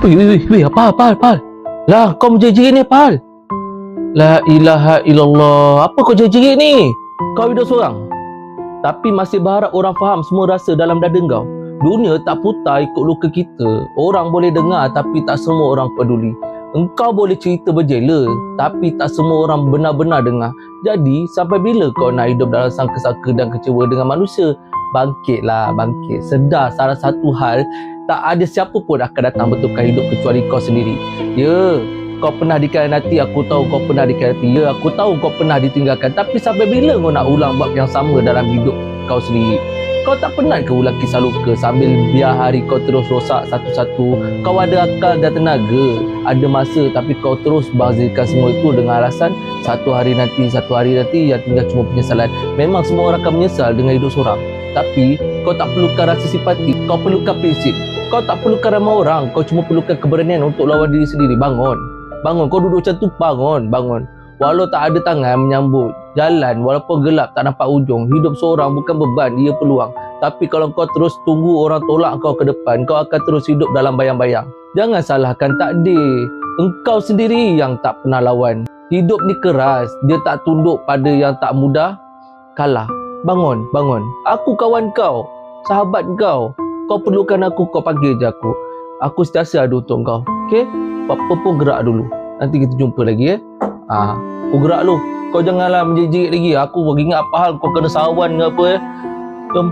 Wih, apa? Lah, kau menjerit ni, Pal. La ilaha illallah. Apa kau jerit ni? Kau hidup seorang. Tapi masih berharap orang faham semua rasa dalam dada kau. Dunia tak putar ikut luka kita. Orang boleh dengar tapi tak semua orang peduli. Engkau boleh cerita berjela tapi tak semua orang benar-benar dengar. Jadi, sampai bila kau nak hidup dalam sangka-sangka dan kecewa dengan manusia? Bangkitlah, bangkit. Sedar salah satu hal, tak ada siapa pun akan datang betulkan hidup kecuali kau sendiri. Ya, kau pernah dikhianati, aku tahu kau pernah dikhianati. Ya, aku tahu kau pernah ditinggalkan. Tapi sampai bila kau nak ulang bab yang sama dalam hidup kau sendiri? Kau tak penat ke ulang kisah luka sambil biar hari kau terus rosak satu-satu? Kau ada akal dan tenaga, ada masa, tapi kau terus bazirkan semua itu dengan alasan satu hari nanti yang tinggal cuma penyesalan. Memang semua orang akan menyesal dengan hidup seorang. Tapi kau tak perlukan rasa simpati, kau perlukan prinsip. Kau tak perlukan ramai orang, kau cuma perlukan keberanian untuk lawan diri sendiri. Bangun, kau duduk macam tu, bangun. Walau tak ada tangan menyambut jalan, walaupun gelap tak nampak ujung, hidup seorang bukan beban, ia peluang. Tapi kalau kau terus tunggu orang tolak kau ke depan, kau akan terus hidup dalam bayang-bayang. Jangan salahkan takdir, engkau sendiri yang tak pernah lawan. Hidup ni keras, dia tak tunduk pada yang tak mudah kalah. Bangun. Aku kawan kau, sahabat kau. Kau perlukan aku, kau panggil je aku. Aku sentiasa ada untuk kau. Okey? Apa pun gerak dulu. Nanti kita jumpa lagi, Aku gerak lu. Kau janganlah menjerit lagi. Aku ingat apa hal kau kena sawan ke apa. Jom.